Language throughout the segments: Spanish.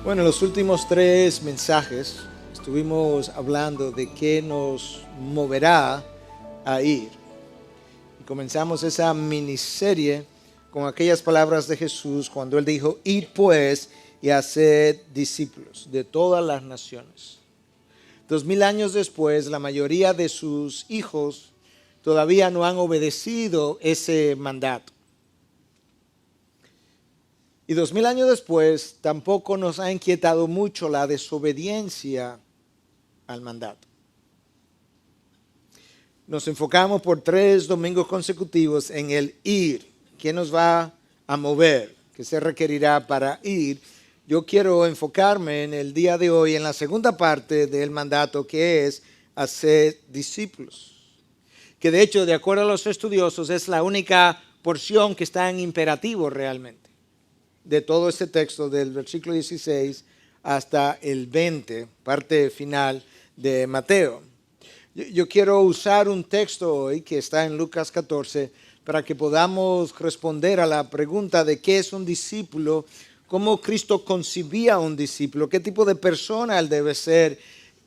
Bueno, en los últimos 3 mensajes estuvimos hablando de qué nos moverá a ir. Y comenzamos esa miniserie con aquellas palabras de Jesús cuando Él dijo, id pues y haced discípulos de todas las naciones. 2000 años después, la mayoría de sus hijos todavía no han obedecido ese mandato. Y 2000 años después, tampoco nos ha inquietado mucho la desobediencia al mandato. Nos enfocamos por 3 domingos consecutivos en el ir. ¿Qué nos va a mover? ¿Qué se requerirá para ir? Yo quiero enfocarme en el día de hoy en la segunda parte del mandato, que es hacer discípulos. Que de hecho, de acuerdo a los estudiosos, es la única porción que está en imperativo realmente de todo este texto, del versículo 16 hasta el 20, parte final de Mateo. Yo quiero usar un texto hoy que está en Lucas 14 para que podamos responder a la pregunta de qué es un discípulo, cómo Cristo concibía a un discípulo, qué tipo de persona él debe ser,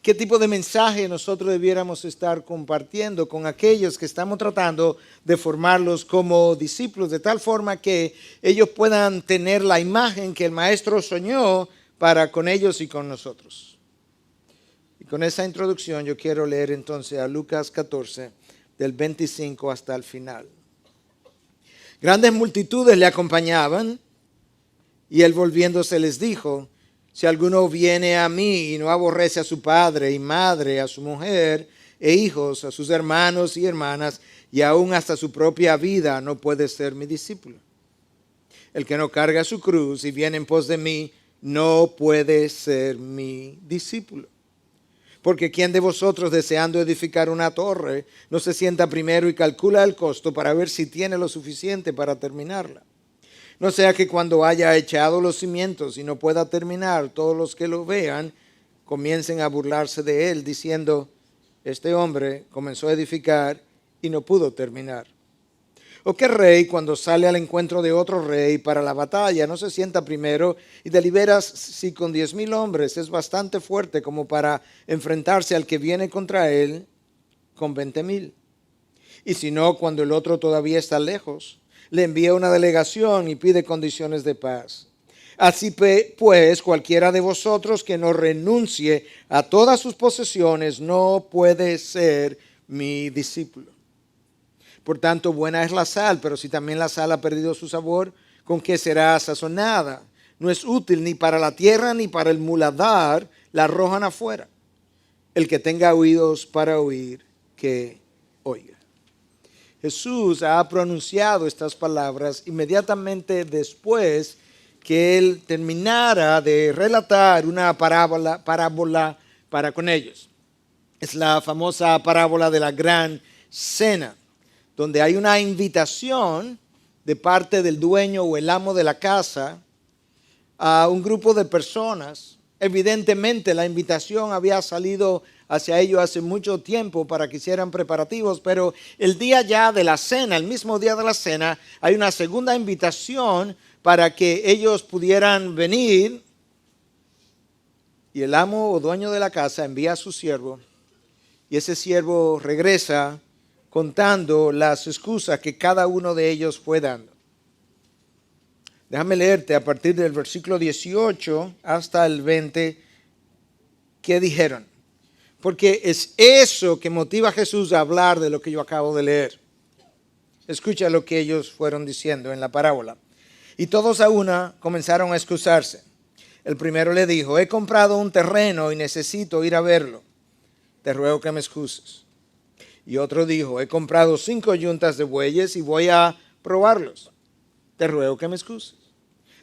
qué tipo de mensaje nosotros debiéramos estar compartiendo con aquellos que estamos tratando de formarlos como discípulos, de tal forma que ellos puedan tener la imagen que el Maestro soñó para con ellos y con nosotros. Y con esa introducción yo quiero leer entonces a Lucas 14, del 25 hasta el final. Grandes multitudes le acompañaban y él volviéndose les dijo, si alguno viene a mí y no aborrece a su padre y madre, a su mujer e hijos, a sus hermanos y hermanas, y aún hasta su propia vida, no puede ser mi discípulo. El que no carga su cruz y viene en pos de mí, no puede ser mi discípulo. Porque ¿quién de vosotros deseando edificar una torre no se sienta primero y calcula el costo para ver si tiene lo suficiente para terminarla? No sea que cuando haya echado los cimientos y no pueda terminar, todos los que lo vean comiencen a burlarse de él, diciendo, este hombre comenzó a edificar y no pudo terminar. ¿O qué rey cuando sale al encuentro de otro rey para la batalla no se sienta primero y delibera si con 10,000 hombres es bastante fuerte como para enfrentarse al que viene contra él con 20,000? Y si no, cuando el otro todavía está lejos, le envía una delegación y pide condiciones de paz. Así pues, cualquiera de vosotros que no renuncie a todas sus posesiones no puede ser mi discípulo. Por tanto, buena es la sal, pero si también la sal ha perdido su sabor, ¿con qué será sazonada? No es útil ni para la tierra ni para el muladar, la arrojan afuera. El que tenga oídos para oír, que oiga. Jesús ha pronunciado estas palabras inmediatamente después que él terminara de relatar una parábola para con ellos. Es la famosa parábola de la gran cena, donde hay una invitación de parte del dueño o el amo de la casa a un grupo de personas. Evidentemente la invitación había salido hacia ellos hace mucho tiempo para que hicieran preparativos, pero el día ya de la cena, el mismo día de la cena, hay una segunda invitación para que ellos pudieran venir, y el amo o dueño de la casa envía a su siervo y ese siervo regresa contando las excusas que cada uno de ellos fue dando. Déjame leerte a partir del versículo 18 hasta el 20 qué dijeron. Porque es eso que motiva a Jesús a hablar de lo que yo acabo de leer. Escucha lo que ellos fueron diciendo en la parábola. Y todos a una comenzaron a excusarse. El primero le dijo, he comprado un terreno y necesito ir a verlo. Te ruego que me excuses. Y otro dijo, he comprado 5 yuntas de bueyes y voy a probarlos. Te ruego que me excuses.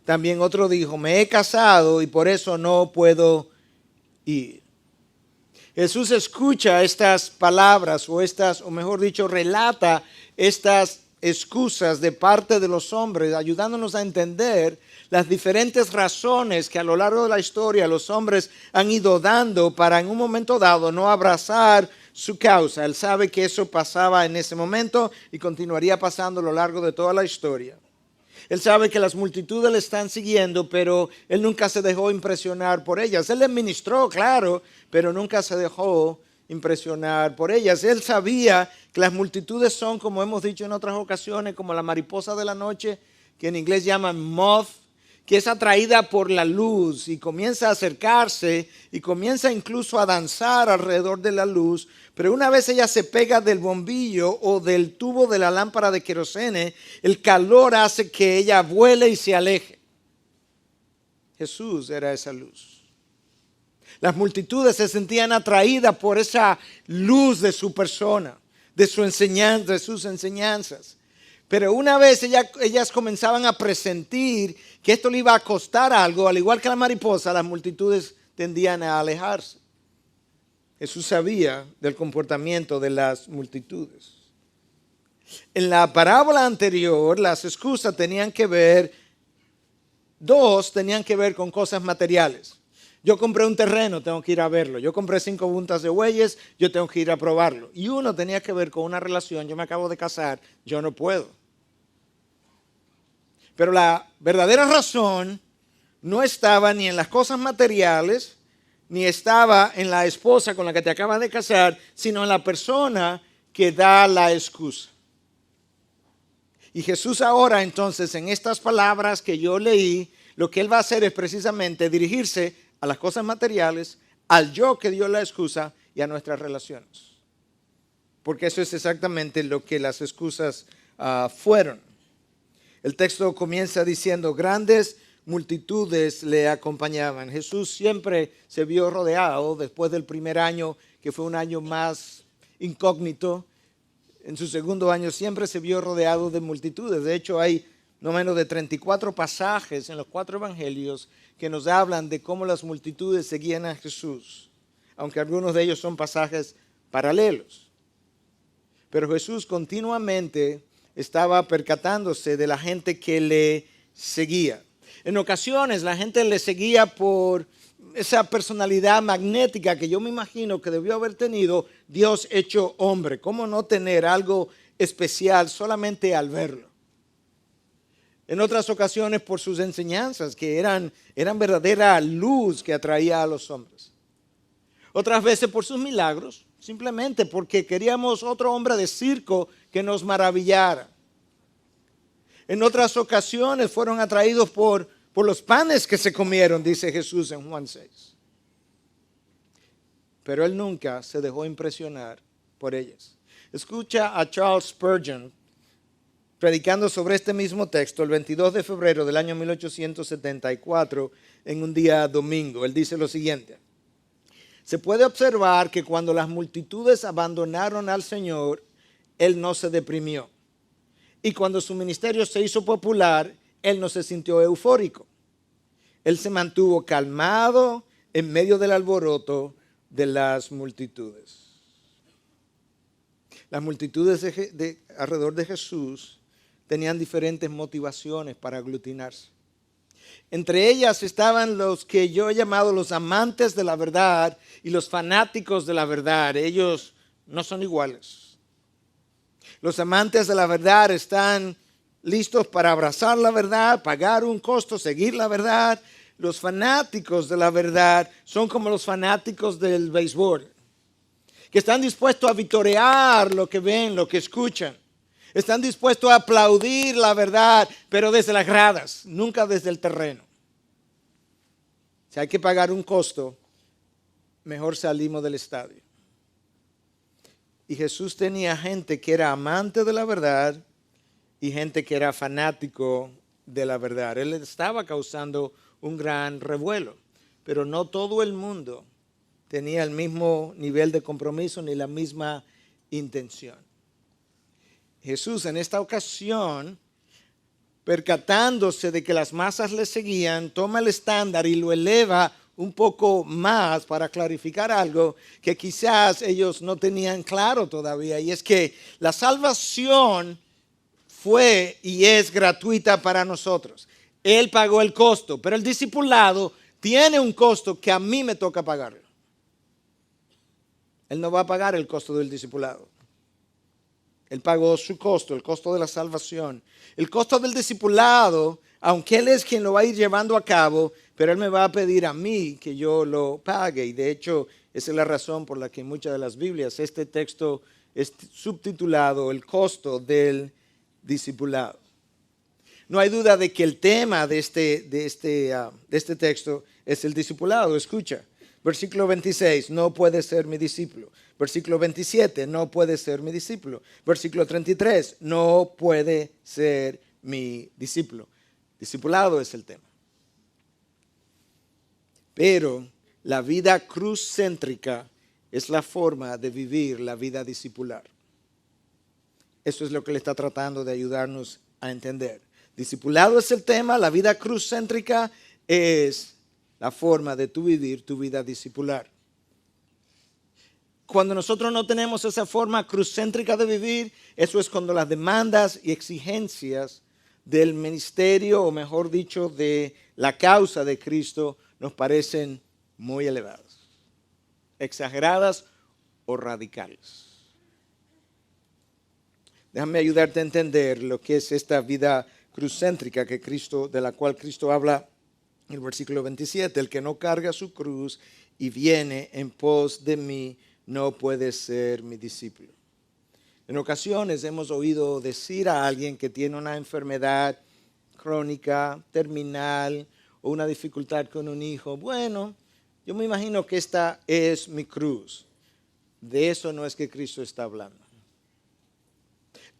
También otro dijo, me he casado y por eso no puedo ir. Jesús escucha estas palabras o mejor dicho, relata estas excusas de parte de los hombres, ayudándonos a entender las diferentes razones que a lo largo de la historia los hombres han ido dando para en un momento dado no abrazar su causa. Él sabe que eso pasaba en ese momento y continuaría pasando a lo largo de toda la historia. Él sabe que las multitudes le están siguiendo, pero él nunca se dejó impresionar por ellas. Él les ministró, claro, pero nunca se dejó impresionar por ellas. Él sabía que las multitudes son, como hemos dicho en otras ocasiones, como la mariposa de la noche, que en inglés llaman moth, que es atraída por la luz y comienza a acercarse y comienza incluso a danzar alrededor de la luz, pero una vez ella se pega del bombillo o del tubo de la lámpara de querosene, el calor hace que ella vuele y se aleje. Jesús era esa luz. Las multitudes se sentían atraídas por esa luz de su persona, de su enseñanza, de sus enseñanzas. Pero una vez ellas comenzaban a presentir que esto le iba a costar algo, al igual que la mariposa, las multitudes tendían a alejarse. Jesús sabía del comportamiento de las multitudes. En la parábola anterior, las excusas tenían que ver con cosas materiales. Yo compré un terreno, tengo que ir a verlo. Yo compré 5 buntas de bueyes, yo tengo que ir a probarlo. Y uno tenía que ver con una relación, yo me acabo de casar, yo no puedo. Pero la verdadera razón no estaba ni en las cosas materiales, ni estaba en la esposa con la que te acabas de casar, sino en la persona que da la excusa. Y Jesús ahora entonces en estas palabras que yo leí, lo que él va a hacer es precisamente dirigirse a las cosas materiales, al yo que dio la excusa y a nuestras relaciones. Porque eso es exactamente lo que las excusas fueron. El texto comienza diciendo, grandes multitudes le acompañaban. Jesús siempre se vio rodeado después del primer año, que fue un año más incógnito. En su segundo año siempre se vio rodeado de multitudes. De hecho, hay no menos de 34 pasajes en los 4 evangelios que nos hablan de cómo las multitudes seguían a Jesús, aunque algunos de ellos son pasajes paralelos. Pero Jesús continuamente estaba percatándose de la gente que le seguía. En ocasiones la gente le seguía por esa personalidad magnética que yo me imagino que debió haber tenido Dios hecho hombre. ¿Cómo no tener algo especial solamente al verlo? En otras ocasiones por sus enseñanzas que eran verdadera luz que atraía a los hombres. Otras veces por sus milagros, simplemente porque queríamos otro hombre de circo que nos maravillara. En otras ocasiones fueron atraídos por los panes que se comieron, dice Jesús en Juan 6. Pero él nunca se dejó impresionar por ellas. Escucha a Charles Spurgeon predicando sobre este mismo texto el 22 de febrero del año 1874 en un día domingo. Él dice lo siguiente: se puede observar que cuando las multitudes abandonaron al Señor, Él no se deprimió. Y cuando su ministerio se hizo popular, Él no se sintió eufórico. Él se mantuvo calmado en medio del alboroto de las multitudes. Las multitudes alrededor de Jesús tenían diferentes motivaciones para aglutinarse. Entre ellas estaban los que yo he llamado los amantes de la verdad y los fanáticos de la verdad. Ellos no son iguales. Los amantes de la verdad están listos para abrazar la verdad, pagar un costo, seguir la verdad. Los fanáticos de la verdad son como los fanáticos del béisbol, que están dispuestos a vitorear lo que ven, lo que escuchan. Están dispuestos a aplaudir la verdad, pero desde las gradas, nunca desde el terreno. Si hay que pagar un costo, mejor salimos del estadio. Y Jesús tenía gente que era amante de la verdad y gente que era fanático de la verdad. Él estaba causando un gran revuelo, pero no todo el mundo tenía el mismo nivel de compromiso ni la misma intención. Jesús en esta ocasión, percatándose de que las masas le seguían, toma el estándar y lo eleva un poco más para clarificar algo que quizás ellos no tenían claro todavía, y es que la salvación fue y es gratuita para nosotros. Él pagó el costo, pero el discipulado tiene un costo que a mí me toca pagarlo. Él no va a pagar el costo del discipulado. Él pagó su costo, el costo de la salvación. El costo del discipulado, aunque Él es quien lo va a ir llevando a cabo, pero Él me va a pedir a mí que yo lo pague. Y de hecho, esa es la razón por la que en muchas de las Biblias este texto es subtitulado El costo del discipulado. No hay duda de que el tema de este texto es el discipulado. Escucha, versículo 26, no puede ser mi discípulo. Versículo 27, no puede ser mi discípulo. Versículo 33, no puede ser mi discípulo. Discipulado es el tema. Pero la vida cruz-céntrica es la forma de vivir la vida discipular. Eso es lo que le está tratando de ayudarnos a entender. Discipulado es el tema, la vida cruz-céntrica es la forma de tú vivir tu vida discipular. Cuando nosotros no tenemos esa forma cruz-céntrica de vivir, eso es cuando las demandas y exigencias del ministerio, o mejor dicho, de la causa de Cristo, nos parecen muy elevadas, exageradas o radicales. Déjame ayudarte a entender lo que es esta vida cruz-céntrica de la cual Cristo habla en el versículo 27. El que no carga su cruz y viene en pos de mí, no puede ser mi discípulo. En ocasiones hemos oído decir a alguien que tiene una enfermedad crónica, terminal, o una dificultad con un hijo, bueno, yo me imagino que esta es mi cruz. De eso no es que Cristo está hablando.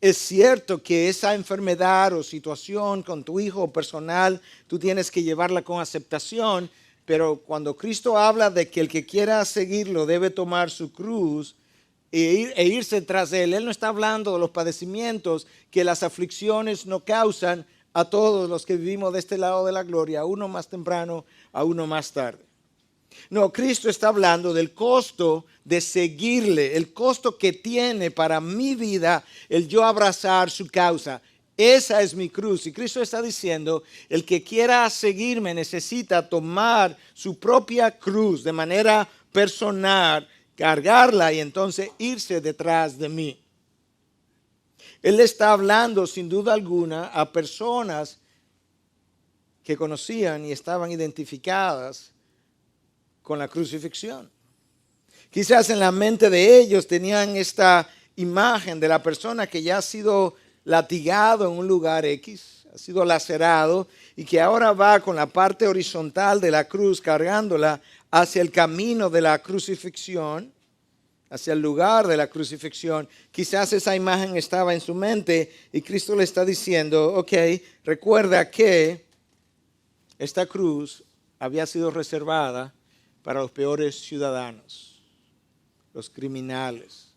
Es cierto que esa enfermedad o situación con tu hijo personal, tú tienes que llevarla con aceptación, pero cuando Cristo habla de que el que quiera seguirlo debe tomar su cruz e irse tras él, Él no está hablando de los padecimientos que las aflicciones no causan a todos los que vivimos de este lado de la gloria, a uno más temprano, a uno más tarde. No, Cristo está hablando del costo de seguirle, el costo que tiene para mi vida el yo abrazar su causa. Esa es mi cruz. Y Cristo está diciendo, el que quiera seguirme necesita tomar su propia cruz de manera personal, cargarla y entonces irse detrás de mí. Él está hablando sin duda alguna a personas que conocían y estaban identificadas con la crucifixión. Quizás en la mente de ellos tenían esta imagen de la persona que ya ha sido latigado en un lugar X, ha sido lacerado y que ahora va con la parte horizontal de la cruz cargándola hacia el camino de la crucifixión, hacia el lugar de la crucifixión. Quizás esa imagen estaba en su mente y Cristo le está diciendo, ok, recuerda que esta cruz había sido reservada para los peores ciudadanos, los criminales,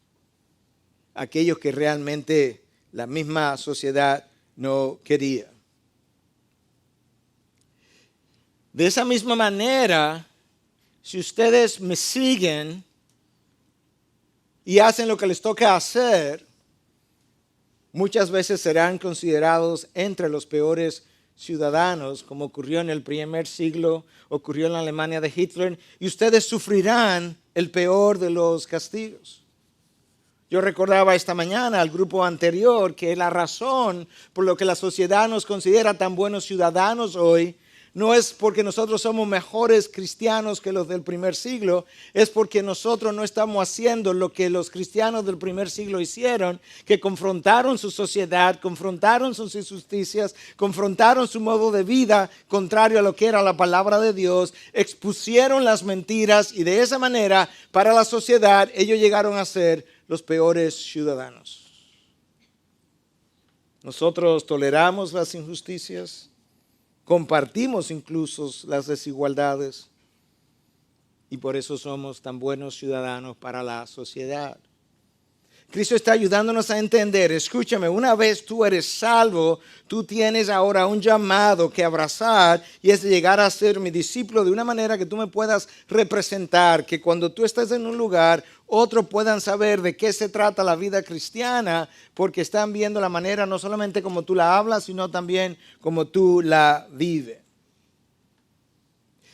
aquellos que realmente la misma sociedad no quería. De esa misma manera, si ustedes me siguen y hacen lo que les toca hacer, muchas veces serán considerados entre los peores ciudadanos, como ocurrió en el primer siglo, ocurrió en la Alemania de Hitler, y ustedes sufrirán el peor de los castigos. Yo recordaba esta mañana al grupo anterior que la razón por lo que la sociedad nos considera tan buenos ciudadanos hoy no es porque nosotros somos mejores cristianos que los del primer siglo, es porque nosotros no estamos haciendo lo que los cristianos del primer siglo hicieron, que confrontaron su sociedad, confrontaron sus injusticias, confrontaron su modo de vida contrario a lo que era la palabra de Dios, expusieron las mentiras y de esa manera para la sociedad ellos llegaron a ser los peores ciudadanos. Nosotros toleramos las injusticias, compartimos incluso las desigualdades y por eso somos tan buenos ciudadanos para la sociedad. Cristo está ayudándonos a entender, escúchame, una vez tú eres salvo, tú tienes ahora un llamado que abrazar y es llegar a ser mi discípulo de una manera que tú me puedas representar, que cuando tú estés en un lugar, otros puedan saber de qué se trata la vida cristiana, porque están viendo la manera no solamente como tú la hablas, sino también como tú la vives.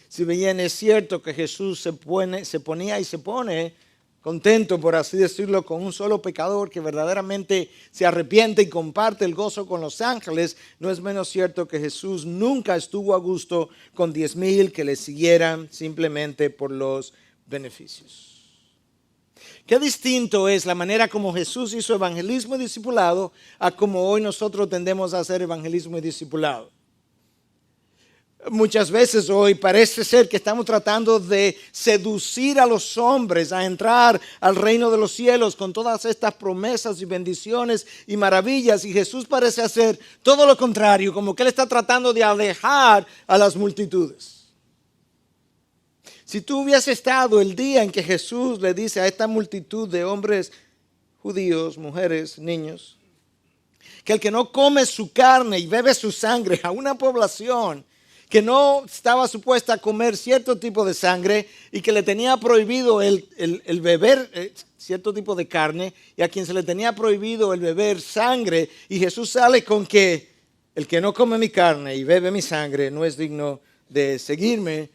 Si bien es cierto que Jesús se ponía y se pone contento, por así decirlo, con un solo pecador que verdaderamente se arrepiente y comparte el gozo con los ángeles, no es menos cierto que Jesús nunca estuvo a gusto con 10,000 que le siguieran simplemente por los beneficios. Qué distinto es la manera como Jesús hizo evangelismo y discipulado a como hoy nosotros tendemos a hacer evangelismo y discipulado. Muchas veces hoy parece ser que estamos tratando de seducir a los hombres a entrar al reino de los cielos con todas estas promesas y bendiciones y maravillas. Y Jesús parece hacer todo lo contrario, como que Él está tratando de alejar a las multitudes. Si tú hubieses estado el día en que Jesús le dice a esta multitud de hombres judíos, mujeres, niños, que el que no come su carne y bebe su sangre a una población que no estaba supuesta a comer cierto tipo de sangre y que le tenía prohibido el beber cierto tipo de carne, y a quien se le tenía prohibido el beber sangre, y Jesús sale con que el que no come mi carne y bebe mi sangre no es digno de seguirme.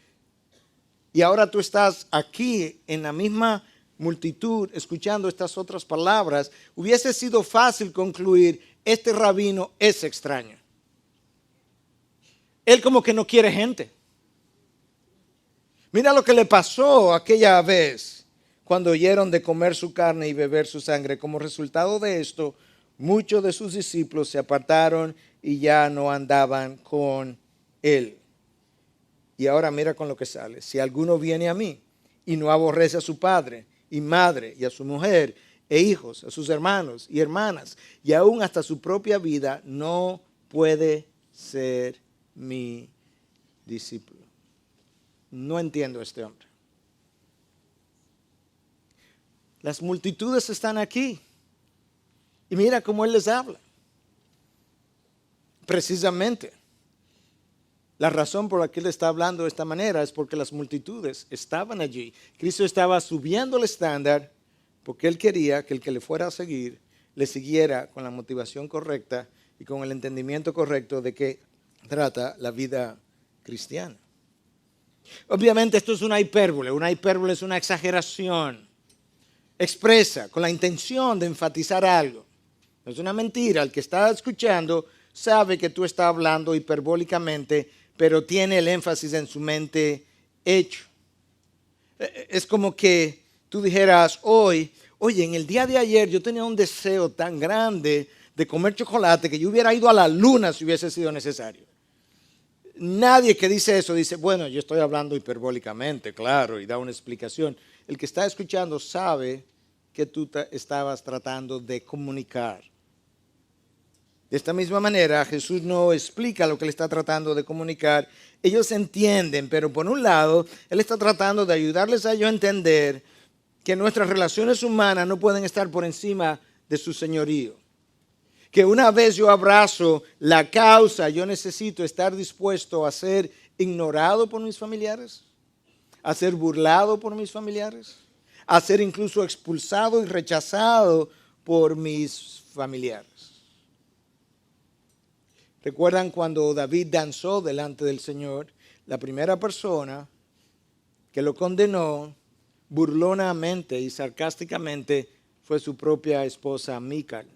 Y ahora tú estás aquí en la misma multitud escuchando estas otras palabras. Hubiese sido fácil concluir, este rabino es extraño. Él como que no quiere gente. Mira lo que le pasó aquella vez cuando oyeron de comer su carne y beber su sangre. Como resultado de esto, muchos de sus discípulos se apartaron y ya no andaban con él. Y ahora mira con lo que sale. Si alguno viene a mí y no aborrece a su padre y madre y a su mujer e hijos, a sus hermanos y hermanas, y aún hasta su propia vida, no puede ser mi discípulo. No entiendo a este hombre. Las multitudes están aquí. Y mira cómo Él les habla. Precisamente, la razón por la que Él está hablando de esta manera es porque las multitudes estaban allí. Cristo estaba subiendo el estándar porque Él quería que el que le fuera a seguir, le siguiera con la motivación correcta y con el entendimiento correcto de que trata la vida cristiana. Obviamente esto es una hipérbole. Una hipérbole es una exageración expresa con la intención de enfatizar algo. No es una mentira. El que está escuchando sabe que tú estás hablando hiperbólicamente, pero tiene el énfasis en su mente hecho. Es como que tú dijeras hoy, oye, en el día de ayer yo tenía un deseo tan grande de comer chocolate que yo hubiera ido a la luna si hubiese sido necesario. Nadie que dice eso dice, bueno, yo estoy hablando hiperbólicamente, claro, y da una explicación. El que está escuchando sabe que tú estabas tratando de comunicar. De esta misma manera, Jesús no explica lo que Él está tratando de comunicar. Ellos entienden, pero por un lado, Él está tratando de ayudarles a ellos a entender que nuestras relaciones humanas no pueden estar por encima de su señorío. Que una vez yo abrazo la causa, yo necesito estar dispuesto a ser ignorado por mis familiares, a ser burlado por mis familiares, a ser incluso expulsado y rechazado por mis familiares. ¿Recuerdan cuando David danzó delante del Señor? La primera persona que lo condenó burlonamente y sarcásticamente fue su propia esposa Mical.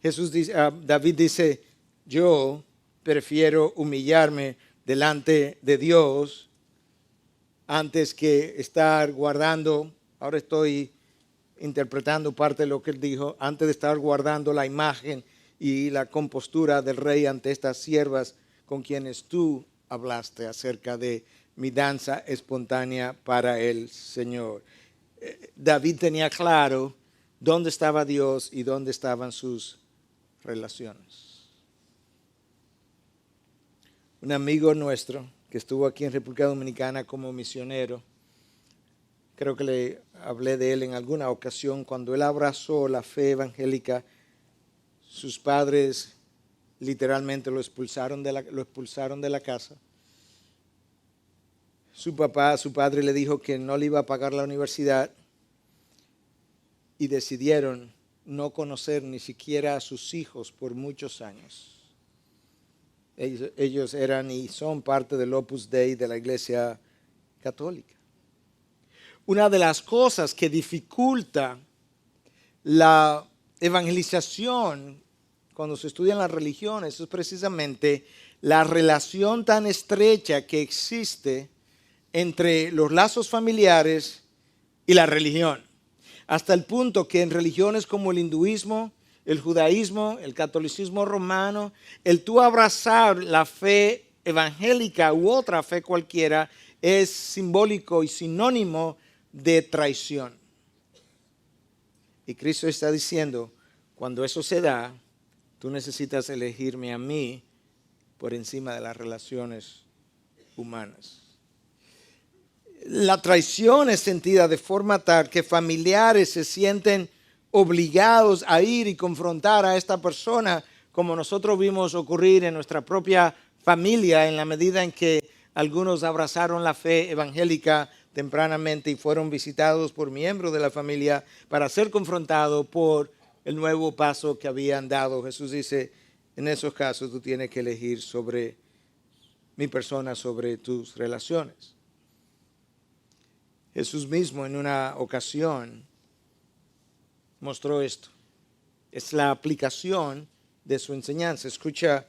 David dice, yo prefiero humillarme delante de Dios antes que estar guardando, ahora estoy interpretando parte de lo que él dijo, antes de estar guardando la imagen y la compostura del rey ante estas siervas con quienes tú hablaste acerca de mi danza espontánea para el Señor. David tenía claro dónde estaba Dios y dónde estaban sus relaciones. Un amigo nuestro que estuvo aquí en República Dominicana como misionero, creo que le hablé de él en alguna ocasión, cuando él abrazó la fe evangélica, sus padres literalmente lo expulsaron de la casa. Su padre le dijo que no le iba a pagar la universidad y decidieron no conocer ni siquiera a sus hijos por muchos años. Ellos eran y son parte del Opus Dei de la Iglesia Católica. una de las cosas que dificulta la evangelización cuando se estudian las religiones es precisamente la relación tan estrecha que existe entre los lazos familiares y la religión. Hasta el punto que en religiones como el hinduismo, el judaísmo, el catolicismo romano, el tú abrazar la fe evangélica u otra fe cualquiera es simbólico y sinónimo de traición. Y Cristo está diciendo, cuando eso se da, tú necesitas elegirme a mí por encima de las relaciones humanas. La traición es sentida de forma tal que familiares se sienten obligados a ir y confrontar a esta persona, como nosotros vimos ocurrir en nuestra propia familia, en la medida en que algunos abrazaron la fe evangélica tempranamente y fueron visitados por miembros de la familia para ser confrontados por el nuevo paso que habían dado. Jesús dice, en esos casos tú tienes que elegir sobre mi persona, sobre tus relaciones. Jesús mismo en una ocasión mostró esto. Es la aplicación de su enseñanza. Escucha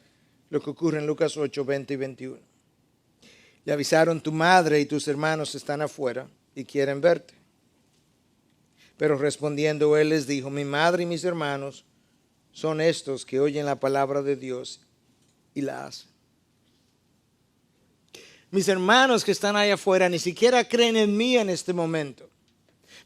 lo que ocurre en Lucas 8, 20 y 21. Le avisaron, tu madre y tus hermanos están afuera y quieren verte. Pero respondiendo él les dijo, mi madre y mis hermanos son estos que oyen la palabra de Dios y la hacen. Mis hermanos que están allá afuera ni siquiera creen en mí en este momento.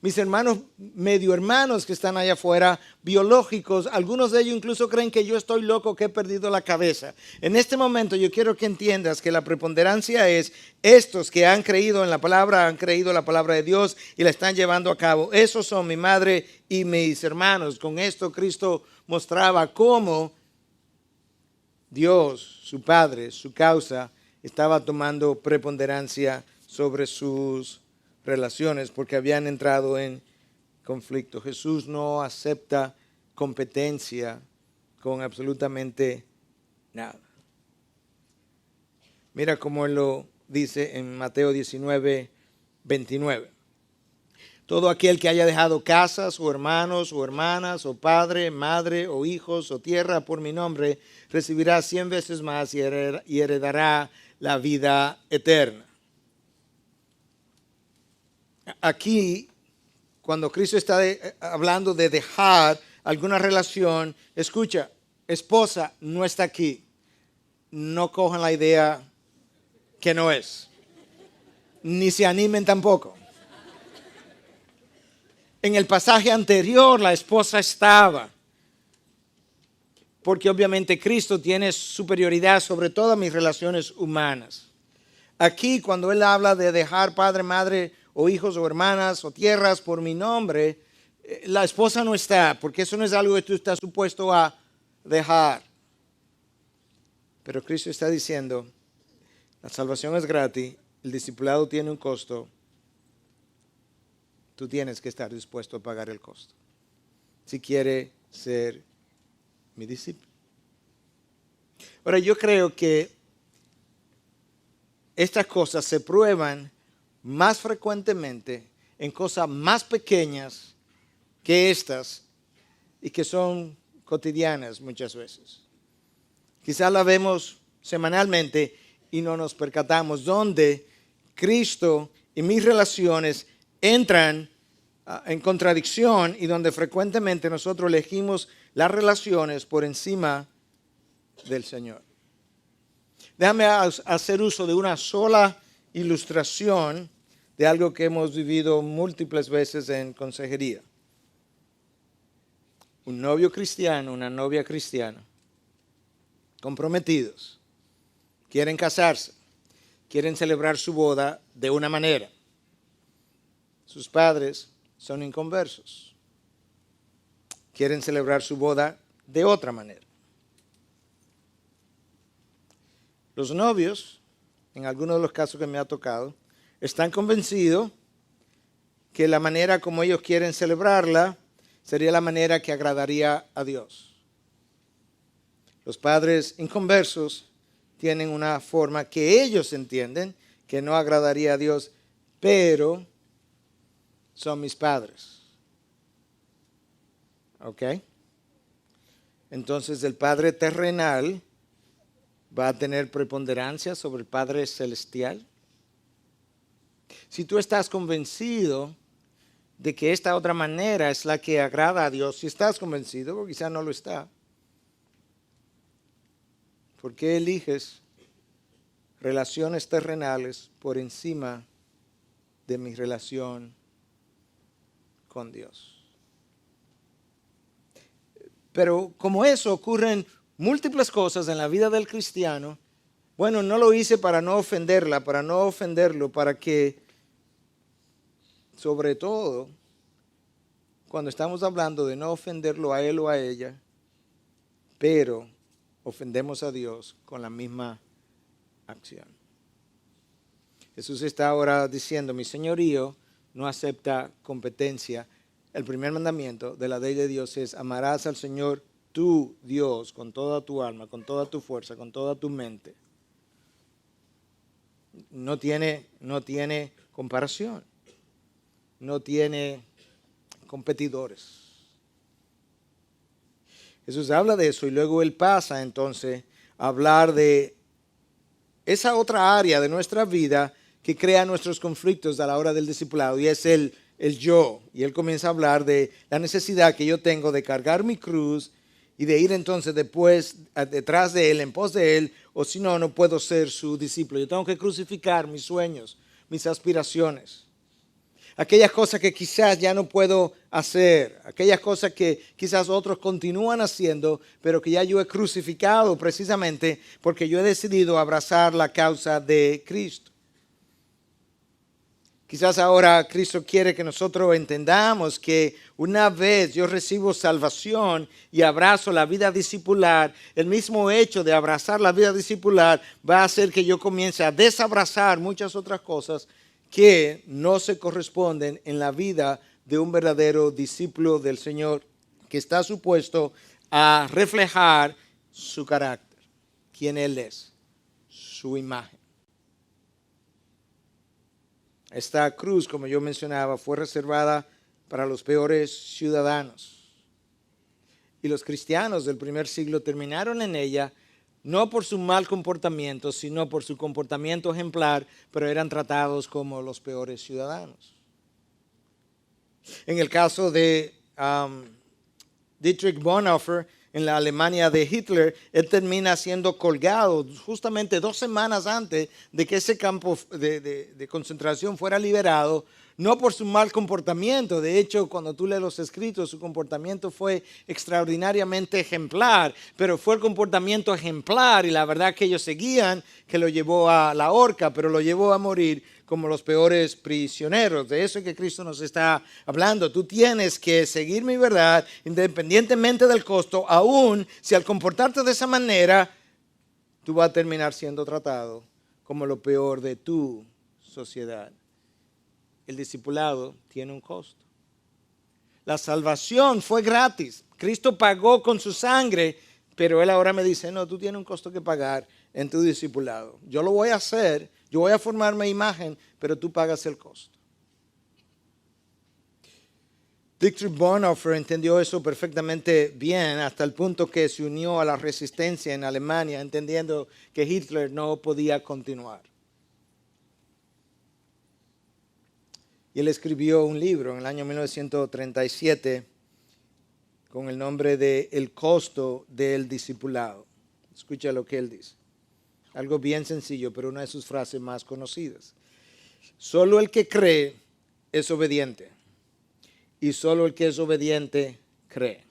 Mis hermanos, medio hermanos que están allá afuera, biológicos, algunos de ellos incluso creen que yo estoy loco, que he perdido la cabeza. En este momento yo quiero que entiendas que la preponderancia es estos que han creído en la palabra, han creído la palabra de Dios y la están llevando a cabo. Esos son mi madre y mis hermanos. Con esto Cristo mostraba cómo Dios, su Padre, su causa, estaba tomando preponderancia sobre sus relaciones porque habían entrado en conflicto. Jesús no acepta competencia con absolutamente nada. Mira cómo él lo dice en Mateo 19, 29. Todo aquel que haya dejado casas o hermanos o hermanas o padre, madre o hijos o tierra por mi nombre, recibirá 100 veces más y heredará la vida eterna. Aquí, cuando Cristo está hablando de dejar alguna relación, escucha, esposa no está aquí. No cojan la idea que no es. Ni se animen tampoco. En el pasaje anterior la esposa estaba. Porque obviamente Cristo tiene superioridad sobre todas mis relaciones humanas. Aquí cuando Él habla de dejar padre, madre o hijos o hermanas o tierras por mi nombre, la esposa no está, porque eso no es algo que tú estás supuesto a dejar. Pero Cristo está diciendo, la salvación es gratis, el discipulado tiene un costo, tú tienes que estar dispuesto a pagar el costo. Si quiere ser mi discípulo. Ahora yo creo que estas cosas se prueban más frecuentemente en cosas más pequeñas que estas y que son cotidianas muchas veces. Quizás la vemos semanalmente y no nos percatamos donde Cristo y mis relaciones entran en contradicción y donde frecuentemente nosotros elegimos las relaciones por encima del Señor. Déjame hacer uso de una sola ilustración de algo que hemos vivido múltiples veces en consejería. Un novio cristiano, una novia cristiana, comprometidos, quieren casarse, quieren celebrar su boda de una manera. Sus padres son inconversos, quieren celebrar su boda de otra manera. Los novios, en algunos de los casos que me ha tocado, están convencidos que la manera como ellos quieren celebrarla sería la manera que agradaría a Dios. Los padres inconversos tienen una forma que ellos entienden que no agradaría a Dios, pero son mis padres. ¿Ok? Entonces el Padre terrenal va a tener preponderancia sobre el Padre celestial. Si tú estás convencido de que esta otra manera es la que agrada a Dios, si estás convencido, o quizá no lo está, ¿por qué eliges relaciones terrenales por encima de mi relación con Dios? Pero como eso ocurren múltiples cosas en la vida del cristiano, bueno, no lo hice para no ofenderla, para no ofenderlo, para que, sobre todo, cuando estamos hablando de no ofenderlo a él o a ella, pero ofendemos a Dios con la misma acción. Jesús está ahora diciendo, mi señorío no acepta competencia. El primer mandamiento de la ley de Dios es, amarás al Señor tu Dios con toda tu alma, con toda tu fuerza, con toda tu mente. No tiene comparación, no tiene competidores. Jesús habla de eso y luego Él pasa entonces a hablar de esa otra área de nuestra vida que crea nuestros conflictos a la hora del discipulado y es el yo. Y Él comienza a hablar de la necesidad que yo tengo de cargar mi cruz y de ir entonces después detrás de Él, en pos de Él, o si no, no puedo ser su discípulo. Yo tengo que crucificar mis sueños, mis aspiraciones. Aquellas cosas que quizás ya no puedo hacer, aquellas cosas que quizás otros continúan haciendo, pero que ya yo he crucificado precisamente porque yo he decidido abrazar la causa de Cristo. Quizás ahora Cristo quiere que nosotros entendamos que una vez yo recibo salvación y abrazo la vida discipular, el mismo hecho de abrazar la vida discipular va a hacer que yo comience a desabrazar muchas otras cosas que no se corresponden en la vida de un verdadero discípulo del Señor que está supuesto a reflejar su carácter, quién Él es, su imagen. Esta cruz, como yo mencionaba, fue reservada para los peores ciudadanos. Y los cristianos del primer siglo terminaron en ella no por su mal comportamiento, sino por su comportamiento ejemplar, pero eran tratados como los peores ciudadanos. En el caso de Dietrich Bonhoeffer, en la Alemania de Hitler, él termina siendo colgado justamente 2 semanas antes de que ese campo de concentración fuera liberado, no por su mal comportamiento. De hecho, cuando tú lees los escritos, su comportamiento fue extraordinariamente ejemplar, pero fue el comportamiento ejemplar y la verdad que ellos seguían que lo llevó a la horca, pero lo llevó a morir como los peores prisioneros. De eso es que Cristo nos está hablando. Tú tienes que seguir mi verdad independientemente del costo, aun si al comportarte de esa manera, tú vas a terminar siendo tratado como lo peor de tu sociedad. El discipulado tiene un costo. La salvación fue gratis. Cristo pagó con su sangre, pero Él ahora me dice, no, tú tienes un costo que pagar en tu discipulado. Yo lo voy a hacer, yo voy a formarme imagen, pero tú pagas el costo. Dietrich Bonhoeffer entendió eso perfectamente bien hasta el punto que se unió a la resistencia en Alemania, entendiendo que Hitler no podía continuar. Y él escribió un libro en el año 1937 con el nombre de El costo del discipulado. Escucha lo que él dice. Algo bien sencillo, pero una de sus frases más conocidas. Solo el que cree es obediente. Y solo el que es obediente cree.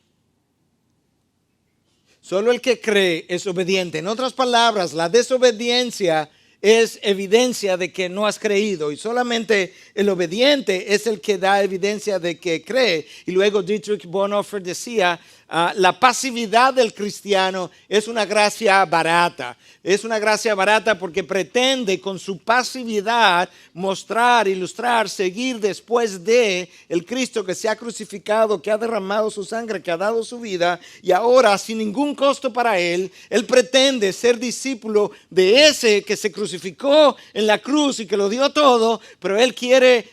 Solo el que cree es obediente. En otras palabras, la desobediencia es evidencia de que no has creído y solamente el obediente es el que da evidencia de que cree. Y luego Dietrich Bonhoeffer decía, la pasividad del cristiano es una gracia barata. Es una gracia barata porque pretende con su pasividad mostrar, ilustrar, seguir después de el Cristo que se ha crucificado, que ha derramado su sangre, que ha dado su vida y ahora sin ningún costo para él pretende ser discípulo de ese que se crucificó en la cruz y que lo dio todo, pero él quiere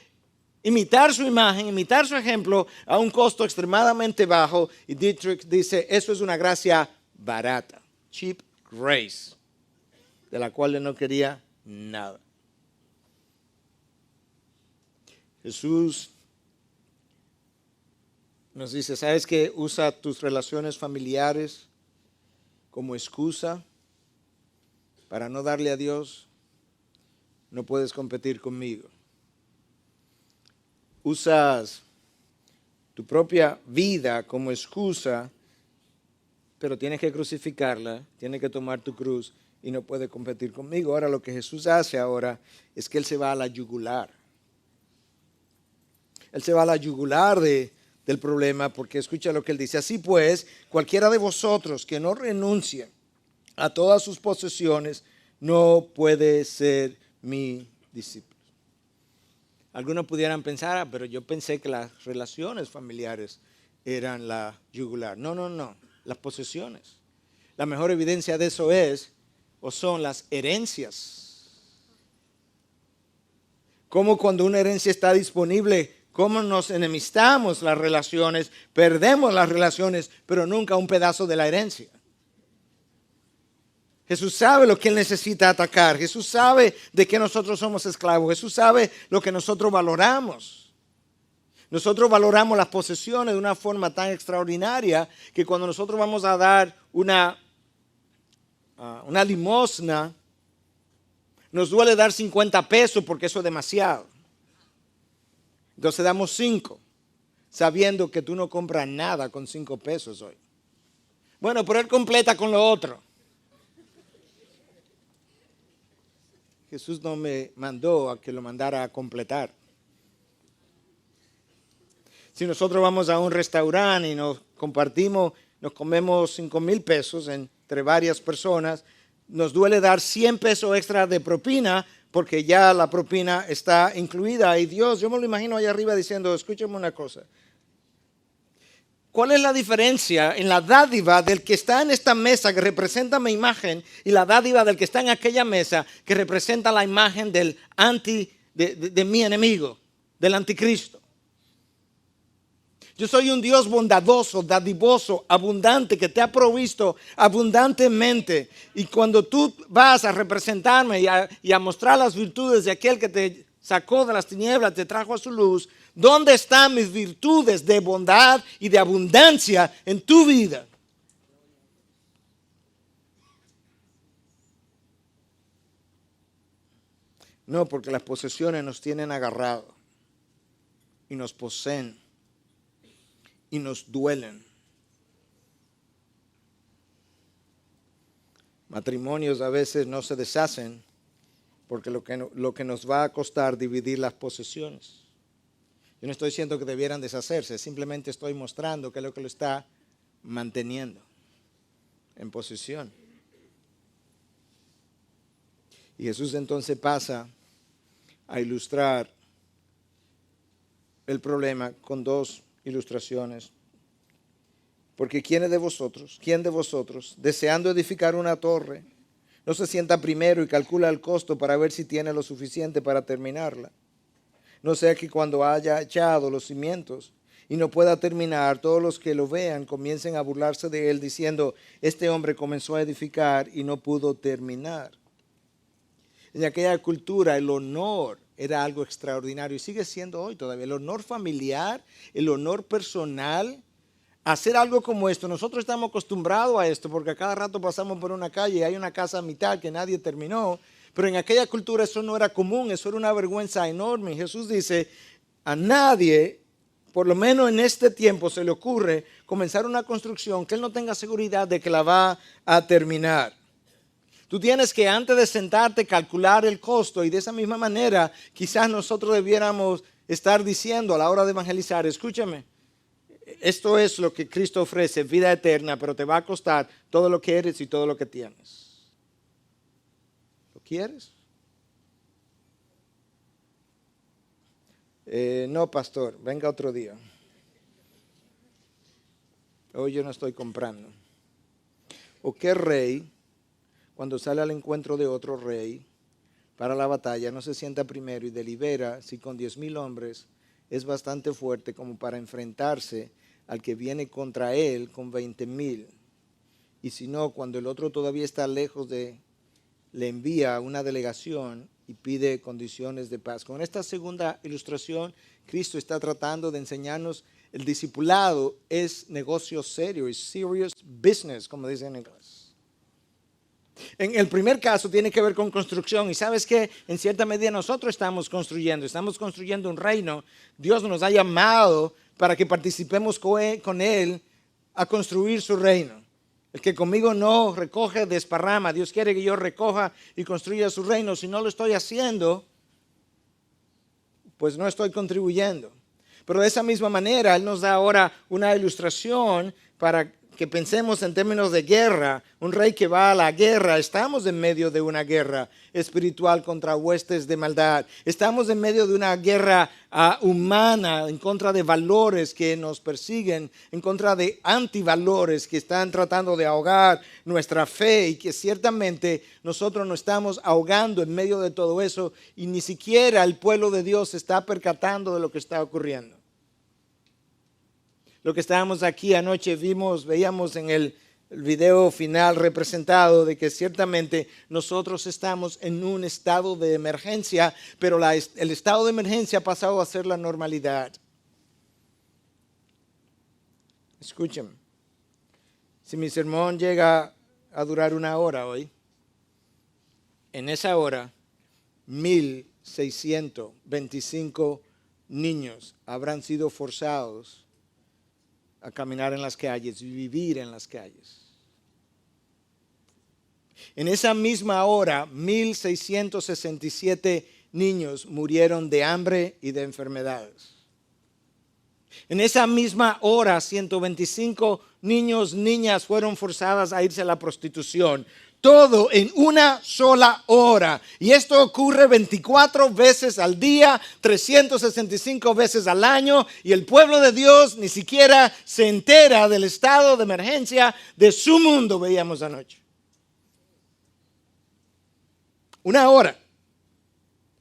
imitar su imagen, imitar su ejemplo a un costo extremadamente bajo. Y Dietrich dice, eso es una gracia barata, cheap grace, de la cual él no quería nada. Jesús nos dice, ¿sabes qué? Usa tus relaciones familiares como excusa para no darle a Dios. No puedes competir conmigo. Usas tu propia vida como excusa, pero tienes que crucificarla, tienes que tomar tu cruz y no puedes competir conmigo. Ahora lo que Jesús hace ahora es que Él se va a la yugular. Él se va a la yugular del problema, porque escucha lo que Él dice. Así pues, cualquiera de vosotros que no renuncie a todas sus posesiones no puede ser mi discípulo. Algunos pudieran pensar, pero yo pensé que las relaciones familiares eran la yugular. No, las posesiones. La mejor evidencia de eso es, o son las herencias. Como cuando una herencia está disponible, cómo nos enemistamos las relaciones, perdemos las relaciones, pero nunca un pedazo de la herencia. Jesús sabe lo que Él necesita atacar. Jesús sabe de que nosotros somos esclavos. Jesús sabe lo que nosotros valoramos. Nosotros valoramos las posesiones de una forma tan extraordinaria que cuando nosotros vamos a dar una limosna, nos duele dar 50 pesos porque eso es demasiado. Entonces damos 5, sabiendo que tú no compras nada con 5 pesos hoy. Bueno, pero Él completa con lo otro. Jesús no me mandó a que lo mandara a completar. Si nosotros vamos a un restaurante y nos compartimos, nos comemos 5,000 pesos entre varias personas, nos duele dar 100 pesos extra de propina porque ya la propina está incluida. Y Dios, yo me lo imagino allá arriba diciendo, escúchame una cosa. ¿Cuál es la diferencia en la dádiva del que está en esta mesa que representa mi imagen y la dádiva del que está en aquella mesa que representa la imagen del de mi enemigo, del anticristo? Yo soy un Dios bondadoso, dadivoso, abundante, que te ha provisto abundantemente. Y cuando tú vas a representarme y a mostrar las virtudes de aquel que te sacó de las tinieblas, te trajo a su luz, ¿dónde están mis virtudes de bondad y de abundancia en tu vida? No, porque las posesiones nos tienen agarrados y nos poseen y nos duelen. Matrimonios a veces no se deshacen porque lo que nos va a costar dividir las posesiones. Yo no estoy diciendo que debieran deshacerse, simplemente estoy mostrando que es lo que lo está manteniendo en posesión. Y Jesús entonces pasa a ilustrar el problema con 2 ilustraciones. Porque quién de vosotros, deseando edificar una torre, no se sienta primero y calcula el costo para ver si tiene lo suficiente para terminarla? No sea que cuando haya echado los cimientos y no pueda terminar, todos los que lo vean comiencen a burlarse de él diciendo, este hombre comenzó a edificar y no pudo terminar. En aquella cultura el honor era algo extraordinario y sigue siendo hoy todavía. El honor familiar, el honor personal, hacer algo como esto. Nosotros estamos acostumbrados a esto porque a cada rato pasamos por una calle y hay una casa a mitad que nadie terminó. Pero en aquella cultura eso no era común, eso era una vergüenza enorme. Y Jesús dice, a nadie, por lo menos en este tiempo, se le ocurre comenzar una construcción que él no tenga seguridad de que la va a terminar. Tú tienes que antes de sentarte calcular el costo y de esa misma manera quizás nosotros debiéramos estar diciendo a la hora de evangelizar, escúchame, esto es lo que Cristo ofrece, vida eterna, pero te va a costar todo lo que eres y todo lo que tienes. ¿Lo quieres? No, pastor, venga otro día. Hoy yo no estoy comprando. ¿O qué rey, cuando sale al encuentro de otro rey para la batalla, no se sienta primero y delibera si con 10,000 hombres es bastante fuerte como para enfrentarse al que viene contra él con 20,000. Y si no, cuando el otro todavía está lejos le envía una delegación y pide condiciones de paz. Con esta segunda ilustración, Cristo está tratando de enseñarnos el discipulado es negocio serio, es serious business, como dicen en inglés. En el primer caso tiene que ver con construcción y sabes que en cierta medida nosotros estamos construyendo un reino. Dios nos ha llamado para que participemos con Él a construir su reino. El que conmigo no recoge, desparrama. Dios quiere que yo recoja y construya su reino. Si no lo estoy haciendo, pues no estoy contribuyendo. Pero de esa misma manera, Él nos da ahora una ilustración para que pensemos en términos de guerra. Un rey que va a la guerra, estamos en medio de una guerra espiritual contra huestes de maldad. Estamos en medio de una guerra humana en contra de valores que nos persiguen, en contra de antivalores que están tratando de ahogar nuestra fe y que ciertamente nosotros nos estamos ahogando en medio de todo eso y ni siquiera el pueblo de Dios se está percatando de lo que está ocurriendo. Lo que estábamos aquí anoche veíamos en el video final representado de que ciertamente nosotros estamos en un estado de emergencia, pero el estado de emergencia ha pasado a ser la normalidad. Escuchen, si mi sermón llega a durar 1 hora hoy, en esa hora 1,625 niños habrán sido forzados a caminar en las calles y vivir en las calles. En esa misma hora, 1,667 niños murieron de hambre y de enfermedades. En esa misma hora, 125 niñas fueron forzadas a irse a la prostitución. Todo en una sola hora. Y esto ocurre 24 veces al día, 365 veces al año. Y el pueblo de Dios ni siquiera se entera del estado de emergencia de su mundo, veíamos anoche. 1 hora.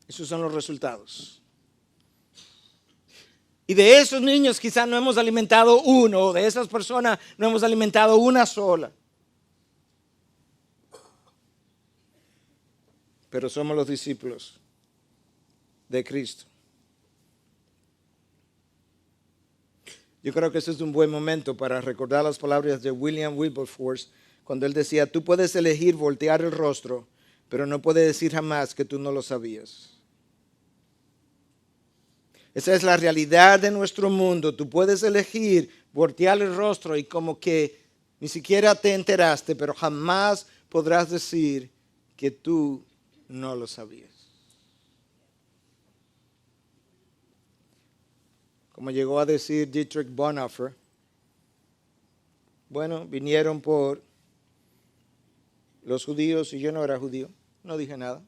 Esos son los resultados. Y de esos niños quizás no hemos alimentado uno, de esas personas no hemos alimentado una sola. Pero somos los discípulos de Cristo. Yo creo que ese es un buen momento para recordar las palabras de William Wilberforce cuando él decía, tú puedes elegir voltear el rostro, pero no puedes decir jamás que tú no lo sabías. Esa es la realidad de nuestro mundo. Tú puedes elegir voltear el rostro y como que ni siquiera te enteraste, pero jamás podrás decir que tú no lo sabías. Como llegó a decir Dietrich Bonhoeffer, bueno, vinieron por los judíos y yo no era judío, no dije nada.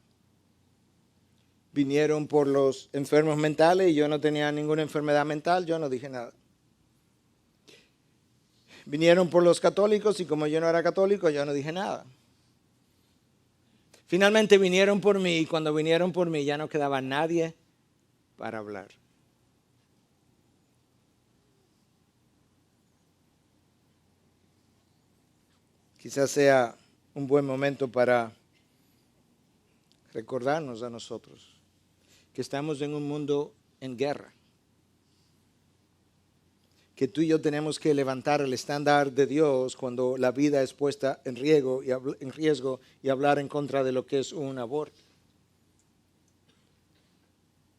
Vinieron por los enfermos mentales y yo no tenía ninguna enfermedad mental, yo no dije nada. Vinieron por los católicos y como yo no era católico, yo no dije nada. Finalmente vinieron por mí y cuando vinieron por mí ya no quedaba nadie para hablar. Quizás sea un buen momento para recordarnos a nosotros que estamos en un mundo en guerra. Que tú y yo tenemos que levantar el estándar de Dios cuando la vida es puesta en riesgo y hablar en contra de lo que es un aborto.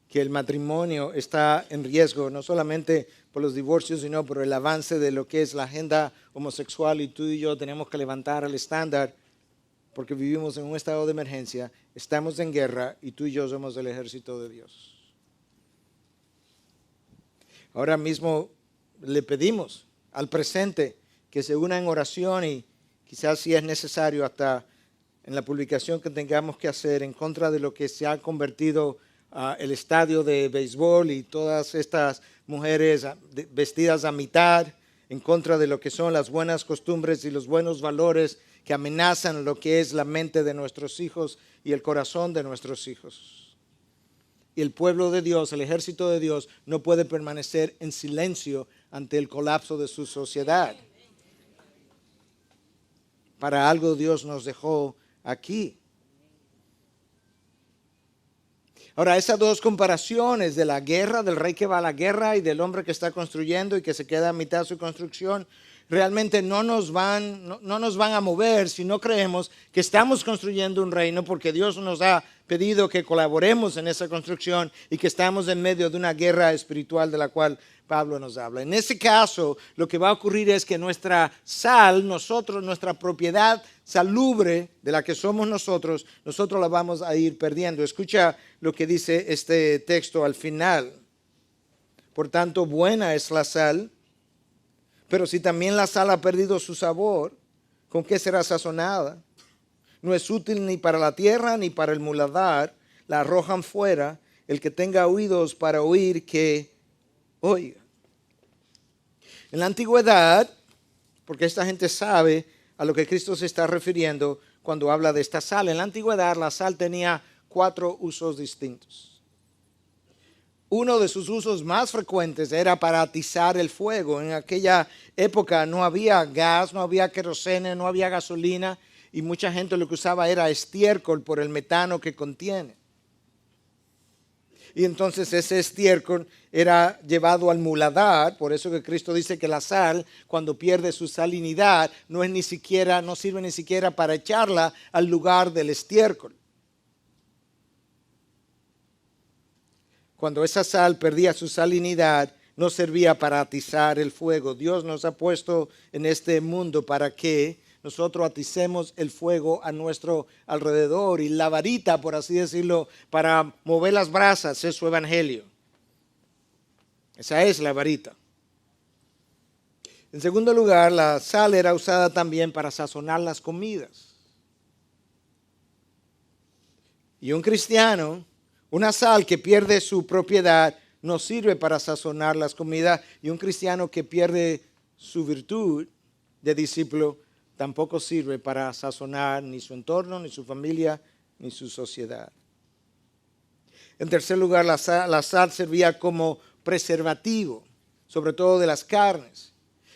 Que el matrimonio está en riesgo, no solamente por los divorcios, sino por el avance de lo que es la agenda homosexual y tú y yo tenemos que levantar el estándar porque vivimos en un estado de emergencia, estamos en guerra y tú y yo somos el ejército de Dios. Ahora mismo le pedimos al presente que se una en oración y quizás si es necesario hasta en la publicación que tengamos que hacer en contra de lo que se ha convertido el estadio de béisbol y todas estas mujeres vestidas a mitad, en contra de lo que son las buenas costumbres y los buenos valores que amenazan lo que es la mente de nuestros hijos y el corazón de nuestros hijos. Y el pueblo de Dios, el ejército de Dios, no puede permanecer en silencio ante el colapso de su sociedad. Para algo Dios nos dejó aquí. Ahora, esas dos comparaciones de la guerra, del rey que va a la guerra y del hombre que está construyendo y que se queda a mitad de su construcción, realmente no nos van a mover si no creemos que estamos construyendo un reino, porque Dios nos ha pedido que colaboremos en esa construcción y que estamos en medio de una guerra espiritual de la cual Pablo nos habla. En ese caso, lo que va a ocurrir es que nuestra sal, nuestra propiedad salubre de la que somos nosotros la vamos a ir perdiendo. Escucha lo que dice este texto al final. Por tanto, buena es la sal, pero si también la sal ha perdido su sabor, ¿con qué será sazonada? No es útil ni para la tierra ni para el muladar, la arrojan fuera. El que tenga oídos para oír, que oiga. En la antigüedad, porque esta gente sabe a lo que Cristo se está refiriendo cuando habla de esta sal. En la antigüedad la sal tenía 4 usos distintos. Uno de sus usos más frecuentes era para atizar el fuego. En aquella época no había gas, no había querosene, no había gasolina, y mucha gente lo que usaba era estiércol por el metano que contiene. Y entonces ese estiércol era llevado al muladar. Por eso que Cristo dice que la sal, cuando pierde su salinidad, no sirve ni siquiera para echarla al lugar del estiércol. Cuando esa sal perdía su salinidad, no servía para atizar el fuego. Dios nos ha puesto en este mundo para que nosotros aticemos el fuego a nuestro alrededor. Y la varita, por así decirlo, para mover las brasas es su evangelio. Esa es la varita. En segundo lugar, la sal era usada también para sazonar las comidas. Y un cristiano, una sal que pierde su propiedad, no sirve para sazonar las comidas. Y un cristiano que pierde su virtud de discípulo, tampoco sirve para sazonar ni su entorno, ni su familia, ni su sociedad. En tercer lugar, la sal servía como preservativo, sobre todo de las carnes.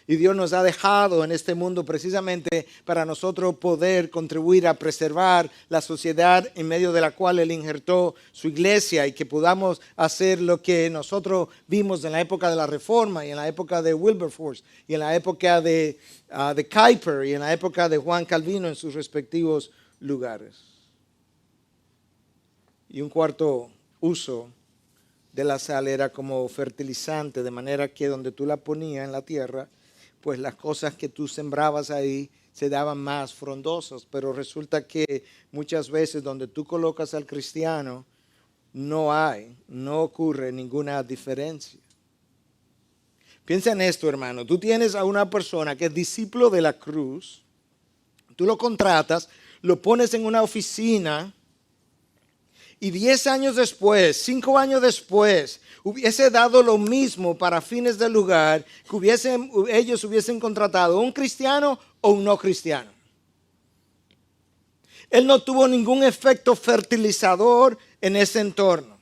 Y Dios nos ha dejado en este mundo precisamente para nosotros poder contribuir a preservar la sociedad en medio de la cual Él injertó su iglesia, y que podamos hacer lo que nosotros vimos en la época de la Reforma y en la época de Wilberforce y en la época de Kuyper y en la época de Juan Calvino en sus respectivos lugares. Y un cuarto uso de la sal era como fertilizante, de manera que donde tú la ponías en la tierra, pues las cosas que tú sembrabas ahí se daban más frondosas. Pero resulta que muchas veces donde tú colocas al cristiano no ocurre ninguna diferencia. Piensa en esto, hermano. Tú tienes a una persona que es discípulo de la cruz, tú lo contratas, lo pones en una oficina, y 10 años después, 5 años después, hubiese dado lo mismo para fines del lugar, que ellos hubiesen contratado un cristiano o un no cristiano. Él no tuvo ningún efecto fertilizador en ese entorno.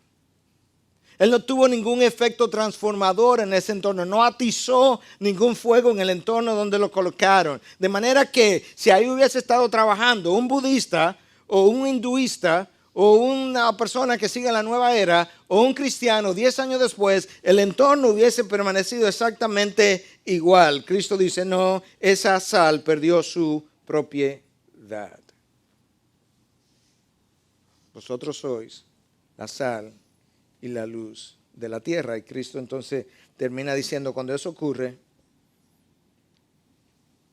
Él no tuvo ningún efecto transformador en ese entorno. No atizó ningún fuego en el entorno donde lo colocaron. De manera que si ahí hubiese estado trabajando un budista o un hinduista, o una persona que sigue la nueva era, o un cristiano, 10 años después, el entorno hubiese permanecido exactamente igual. Cristo dice, no, esa sal perdió su propiedad. Vosotros sois la sal y la luz de la tierra. Y Cristo entonces termina diciendo, cuando eso ocurre,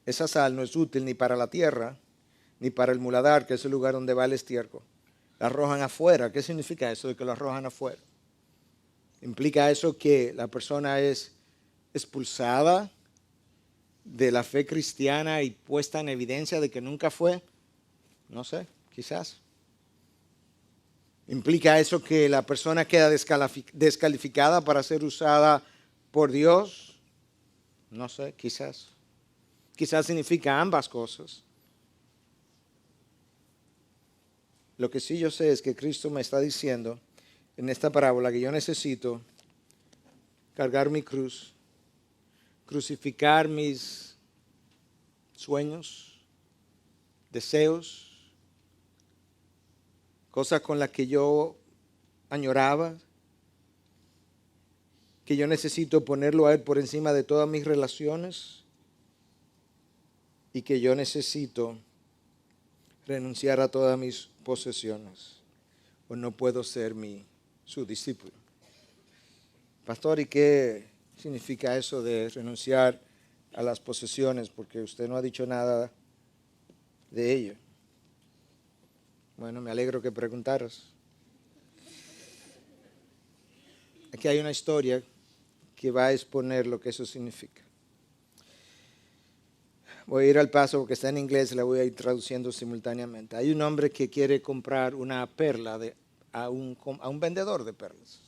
esa sal no es útil ni para la tierra, ni para el muladar, que es el lugar donde va el estiércol. La arrojan afuera. ¿Qué significa eso de que lo arrojan afuera? Implica eso que la persona es expulsada de la fe cristiana y puesta en evidencia de que nunca fue. No sé, quizás. Implica eso que la persona queda descalificada para ser usada por Dios. No sé, quizás. Quizás significa ambas cosas. Lo que sí yo sé es que Cristo me está diciendo en esta parábola que yo necesito cargar mi cruz, crucificar mis sueños, deseos, cosas con las que yo añoraba, que yo necesito ponerlo a Él por encima de todas mis relaciones y que yo necesito renunciar a todas mis posesiones o no puedo ser su discípulo. Pastor, ¿y qué significa eso de renunciar a las posesiones? Porque usted no ha dicho nada de ello. Bueno, me alegro que preguntaras. Aquí hay una historia que va a exponer lo que eso significa. Voy a ir al paso porque está en inglés y la voy a ir traduciendo simultáneamente. Hay un hombre que quiere comprar una perla a un vendedor de perlas.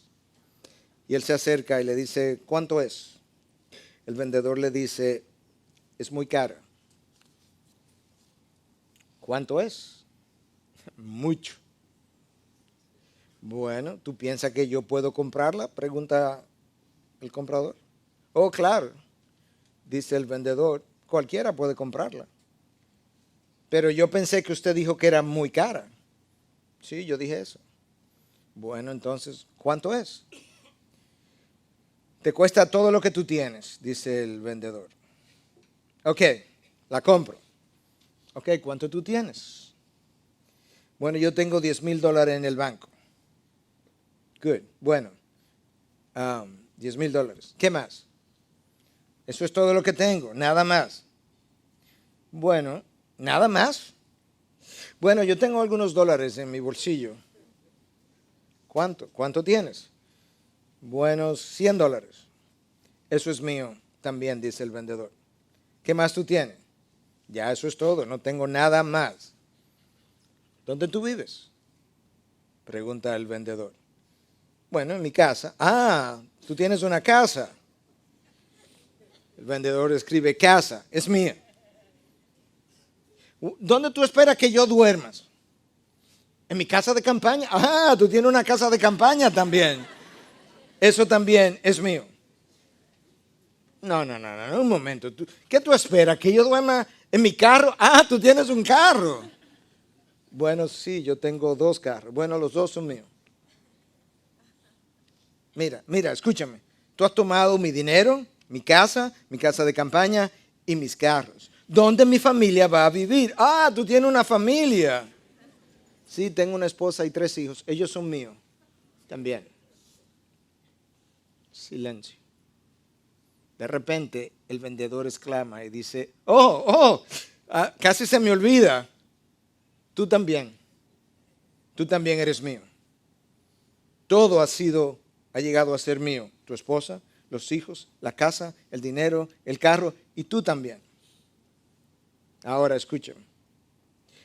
Y él se acerca y le dice, ¿cuánto es? El vendedor le dice, es muy cara. ¿Cuánto es? Mucho. Bueno, ¿tú piensas que yo puedo comprarla? Pregunta el comprador. Oh, claro, dice el vendedor, cualquiera puede comprarla. Pero yo pensé que usted dijo que era muy cara. Sí, yo dije eso. Bueno, entonces, ¿cuánto es? Te cuesta todo lo que tú tienes, dice el vendedor. Ok, la compro. Ok, ¿cuánto tú tienes? Bueno, yo tengo $10,000 en el banco. Good, bueno, $10,000. ¿Qué más? Eso es todo lo que tengo, nada más. Bueno, ¿nada más? Bueno, yo tengo algunos dólares en mi bolsillo. ¿Cuánto? ¿Cuánto tienes? Bueno, $100. Eso es mío también, dice el vendedor. ¿Qué más tú tienes? Ya eso es todo, no tengo nada más. ¿Dónde tú vives? Pregunta el vendedor. Bueno, en mi casa. Ah, tú tienes una casa. El vendedor escribe casa, es mía. ¿Dónde tú esperas que yo duermas? ¿En mi casa de campaña? Ah, tú tienes una casa de campaña también. Eso también es mío. No, un momento. ¿Qué tú esperas? ¿Que yo duerma en mi carro? Ah, tú tienes un carro. Bueno, sí, yo tengo 2 carros. Bueno, los 2 son míos. Mira, escúchame. Tú has tomado mi dinero, mi casa de campaña y mis carros. ¿Dónde mi familia va a vivir? Ah, tú tienes una familia. Sí, tengo una esposa y 3 hijos. Ellos son míos también. Silencio. De repente el vendedor exclama y dice, casi se me olvida. Tú también eres mío. Todo ha llegado a ser mío. Tu esposa, los hijos, la casa, el dinero, el carro y tú también. Ahora escúchame.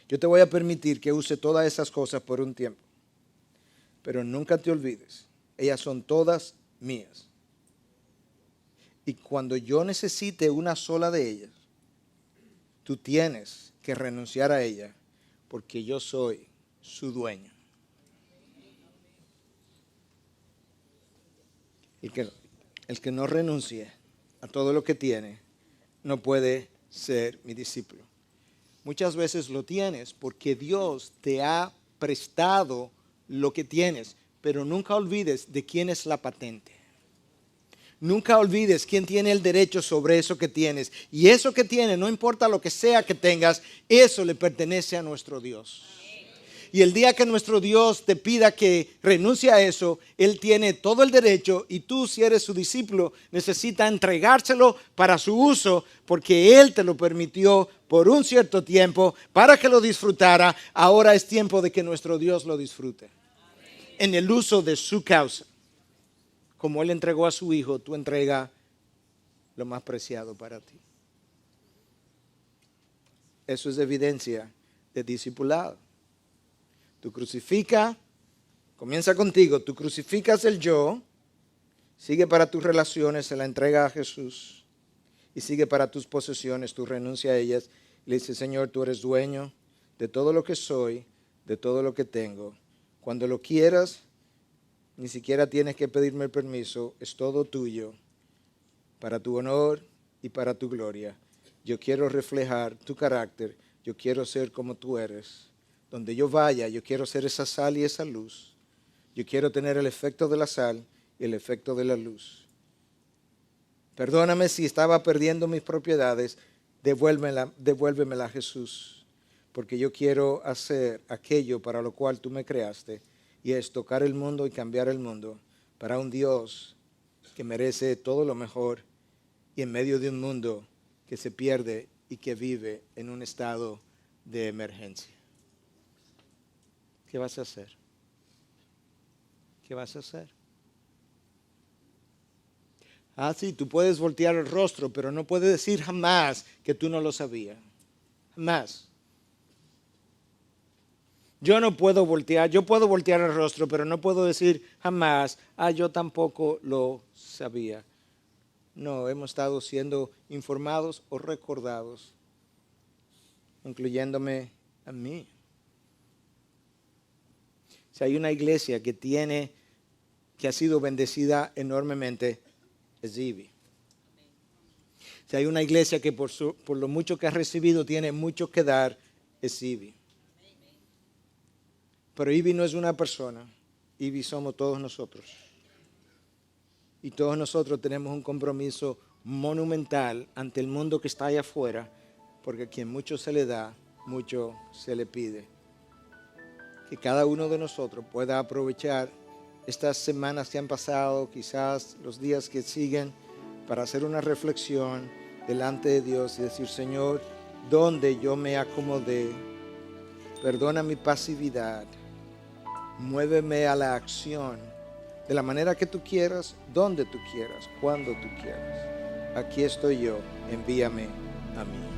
Yo te voy a permitir que use todas esas cosas por un tiempo. Pero nunca te olvides, ellas son todas mías. Y cuando yo necesite una sola de ellas, tú tienes que renunciar a ella porque yo soy su dueño. El que no renuncie a todo lo que tiene no puede ser mi discípulo. Muchas veces lo tienes porque Dios te ha prestado lo que tienes, pero nunca olvides de quién es la patente. Nunca olvides quién tiene el derecho sobre eso que tienes. Y eso que tienes, no importa lo que sea que tengas, eso le pertenece a nuestro Dios. Y el día que nuestro Dios te pida que renuncie a eso, Él tiene todo el derecho y tú, si eres su discípulo, necesita entregárselo para su uso porque Él te lo permitió por un cierto tiempo para que lo disfrutara. Ahora es tiempo de que nuestro Dios lo disfrute en el uso de su causa. Como Él entregó a su Hijo, tú entrega lo más preciado para ti. Eso es evidencia de discipulado. Tú crucificas, comienza contigo, tú crucificas el yo, sigue para tus relaciones, se la entrega a Jesús, y sigue para tus posesiones, tú renuncias a ellas, y le dices, Señor, tú eres dueño de todo lo que soy, de todo lo que tengo. Cuando lo quieras, Ni siquiera tienes que pedirme el permiso. Es todo tuyo, para tu honor y para tu gloria. Yo quiero reflejar tu carácter. Yo quiero ser como tú eres. Donde yo vaya, yo quiero ser esa sal y esa luz. Yo quiero tener el efecto de la sal y el efecto de la luz. Perdóname si estaba perdiendo mis propiedades. Devuélvemela, Jesús. Porque yo quiero hacer aquello para lo cual tú me creaste. Y es tocar el mundo y cambiar el mundo para un Dios que merece todo lo mejor y en medio de un mundo que se pierde y que vive en un estado de emergencia. ¿Qué vas a hacer? ¿Qué vas a hacer? Sí, tú puedes voltear el rostro, pero no puedes decir jamás que tú no lo sabías. Jamás. Yo no puedo voltear, yo puedo voltear el rostro, pero no puedo decir jamás, yo tampoco lo sabía. No, hemos estado siendo informados o recordados, incluyéndome a mí. Si hay una iglesia que ha sido bendecida enormemente, es Ivy. Si hay una iglesia que por lo mucho que ha recibido tiene mucho que dar, es Ivy. Pero Ivy no es una persona, Ivy somos todos nosotros. Y todos nosotros tenemos un compromiso monumental ante el mundo que está allá afuera, porque a quien mucho se le da, mucho se le pide. Que cada uno de nosotros pueda aprovechar estas semanas que han pasado, quizás los días que siguen, para hacer una reflexión delante de Dios y decir, Señor, ¿dónde yo me acomodé? Perdona mi pasividad. Muéveme a la acción de la manera que tú quieras, donde tú quieras, cuando tú quieras. Aquí estoy yo, envíame a mí.